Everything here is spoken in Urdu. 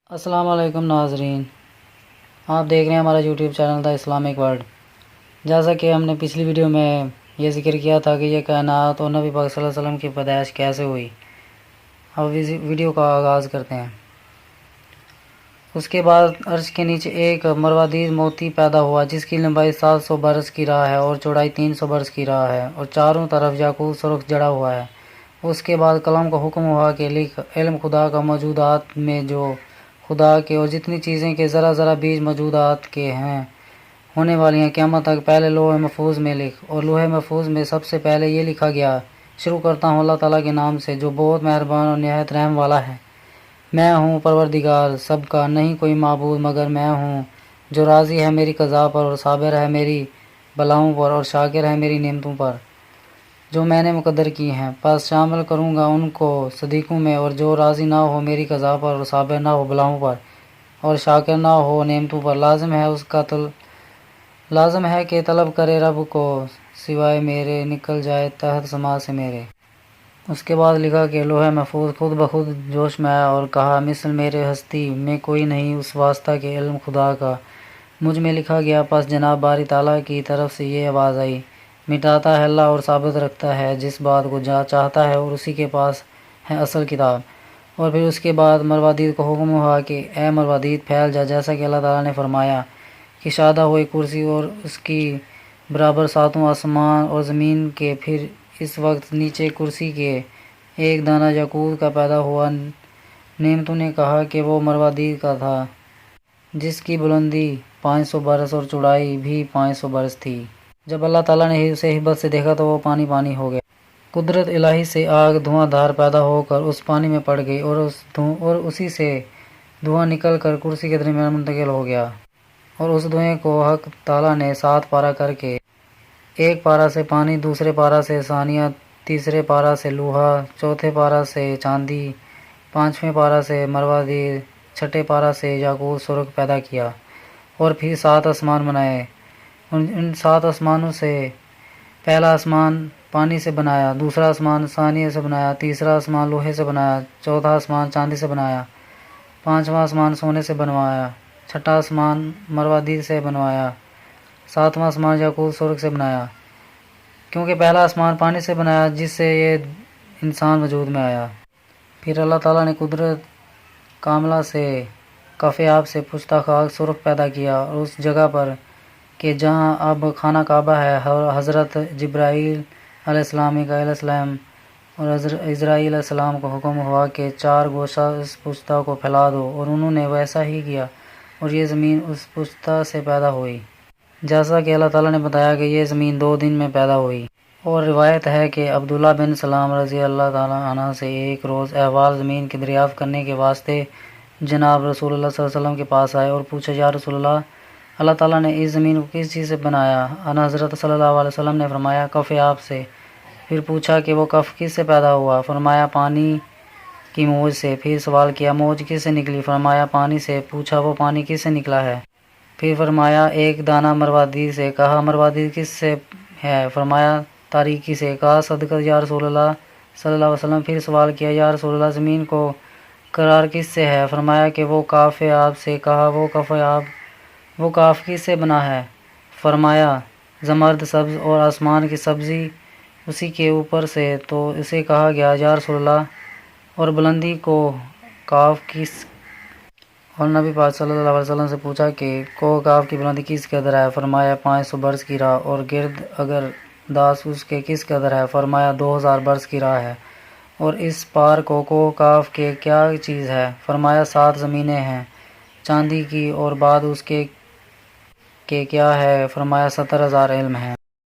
السلام علیکم ناظرین، آپ دیکھ رہے ہیں ہمارا YouTube channel the Islamic world. جیسا کہ ہم نے پچھلی ویڈیو میں یہ ذکر کیا تھا کہ یہ کائنات اور نبی پاک صلی اللہ علیہ وسلم کی پیدائش کیسے ہوئی، اب اس ویڈیو کا آغاز کرتے ہیں۔ اس کے بعد عرش کے نیچے ایک مروادیز موتی پیدا ہوا جس کی لمبائی 700 برس کی راہ ہے اور چوڑائی 300 برس کی راہ ہے اور چاروں طرف یاقوت سرخ جڑا ہوا ہے۔ اس کے بعد قلم کو حکم ہوا کہ لکھ، علم خدا کا موجودات میں جو خدا کے اور جتنی چیزیں کے ذرا ذرا بیج موجودات کے ہیں ہونے والی ہیں قیامت تک، پہلے لوح محفوظ میں لکھ۔ اور لوح محفوظ میں سب سے پہلے یہ لکھا گیا: شروع کرتا ہوں اللہ تعالیٰ کے نام سے جو بہت مہربان اور نہایت رحم والا ہے۔ میں ہوں پروردگار سب کا، نہیں کوئی معبود مگر میں ہوں، جو راضی ہے میری قضا پر اور صابر ہے میری بلاؤں پر اور شاکر ہے میری نعمتوں پر جو میں نے مقدر کی ہیں۔ پس شامل کروں گا ان کو صدیقوں میں، اور جو راضی نہ ہو میری قضا پر اور صابر نہ ہو بلاؤں پر اور شاکر نہ ہو نعمتوں پر، لازم ہے کہ طلب کرے رب کو سوائے میرے، نکل جائے تحت سما سے میرے۔ اس کے بعد لکھا کہ لوح محفوظ خود بخود جوش میں آیا اور کہا: مثل میرے ہستی میں کوئی نہیں اس واسطہ کہ علم خدا کا مجھ میں لکھا گیا۔ پس جناب باری تعالیٰ کی طرف سے یہ آواز آئی: مٹاتا ہے اللہ اور ثابت رکھتا ہے جس بات کو چاہتا ہے، اور اسی کے پاس ہے اصل کتاب۔ اور پھر اس کے بعد مروادید کو حکم ہوا کہ اے مروادید پھیل جا، جیسا کہ اللہ تعالیٰ نے فرمایا کہ شادہ ہوئی کرسی اور اس کی برابر ساتوں آسمان اور زمین کے۔ پھر اس وقت نیچے کرسی کے ایک دانہ یاقوت کا پیدا ہوا۔ نعمتوں نے کہا کہ وہ مروادید کا تھا جس کی بلندی 500 برس اور چوڑائی بھی 500 برس تھی۔ جب اللہ تعالیٰ نے اسے حبت سے دیکھا تو وہ پانی پانی ہو گیا۔ قدرت الہی سے آگ دھواں دھار پیدا ہو کر اس پانی میں پڑ گئی اور اسی سے دھواں نکل کر کرسی کے درمیان منتقل ہو گیا، اور اس دھوئیں کو حق تعالیٰ نے 7 پارہ کر کے، ایک پارہ سے پانی، دوسرے پارہ سے ثانیہ، تیسرے پارہ سے لوہا، چوتھے پارہ سے چاندی، پانچویں پارہ سے مروادید، چھٹے پارہ سے یاقوت سرخ پیدا کیا۔ اور پھر 7 آسمان بنائے۔ ان 7 آسمانوں سے پہلا آسمان پانی سے بنایا، دوسرا آسمان ثانیہ سے بنایا، تیسرا آسمان لوہے سے بنایا، چوتھا آسمان چاندی سے بنایا، پانچواں آسمان سونے سے بنوایا، چھٹا آسمان مروادید سے بنوایا، ساتواں آسمان یاقوت سرخ سے بنایا، کیونکہ پہلا آسمان پانی سے بنایا جس سے یہ انسان وجود میں آیا۔ پھر اللہ تعالیٰ نے قدرت کاملہ سے کف آب سے پشتہ خاک سرخ پیدا کیا، اور اس جگہ پر کہ جہاں اب خانہ کعبہ ہے، حضرت جبرائیل علیہ السلام، میکائیل علیہ السلام اور عزرائیل علیہ السلام کو حکم ہوا کہ 4 گوشہ اس پشتہ کو پھیلا دو، اور انہوں نے ویسا ہی کیا، اور یہ زمین اس پشتہ سے پیدا ہوئی جیسا کہ اللہ تعالیٰ نے بتایا کہ یہ زمین 2 دن میں پیدا ہوئی۔ اور روایت ہے کہ عبداللہ بن سلام رضی اللہ تعالیٰ عنہ سے ایک روز احوال زمین کی دریافت کرنے کے واسطے جناب رسول اللہ صلی اللہ علیہ وسلم کے پاس آئے اور پوچھا: یا رسول اللہ، اللہ تعالیٰ نے اس زمین کو کس چیز سے بنایا؟ حضرت صلی اللہ علیہ وسلم نے فرمایا: کف آب سے۔ پھر پوچھا کہ وہ کف کس سے پیدا ہوا؟ فرمایا: پانی کی موج سے۔ پھر سوال کیا: موج کس سے نکلی؟ فرمایا: پانی سے۔ پوچھا: وہ پانی کس سے نکلا ہے؟ پھر فرمایا: ایک دانہ مروادید سے۔ کہا: مروادید کس سے ہے؟ فرمایا: تاریکی سے۔ کہا: صدقت یا رسول اللہ صلی اللہ علیہ وسلم۔ پھر سوال کیا: یا رسول اللہ، زمین کو قرار کس سے ہے؟ فرمایا کہ وہ کاف آب سے۔ کہا: وہ کاف کس سے بنا ہے؟ فرمایا: زمرد سبز اور آسمان کی سبزی اسی کے اوپر سے۔ تو اسے کہا گیا: یا رسول اللہ، اور بلندی کو کاف کس؟ اور نبی پاک صلی اللہ علیہ وسلم سے پوچھا کہ کاف کی بلندی کس قدر ہے؟ فرمایا: 500 برس کی راہ۔ اور گرد اگر داس اس کے کس قدر ہے؟ فرمایا: 2000 برس کی راہ ہے۔ اور اس پار کو کاف کے کیا چیز ہے؟ فرمایا: 7 زمینیں ہیں چاندی کی، اور بعد اس کے کیا ہے؟ فرمایا: 70,000 علم ہیں۔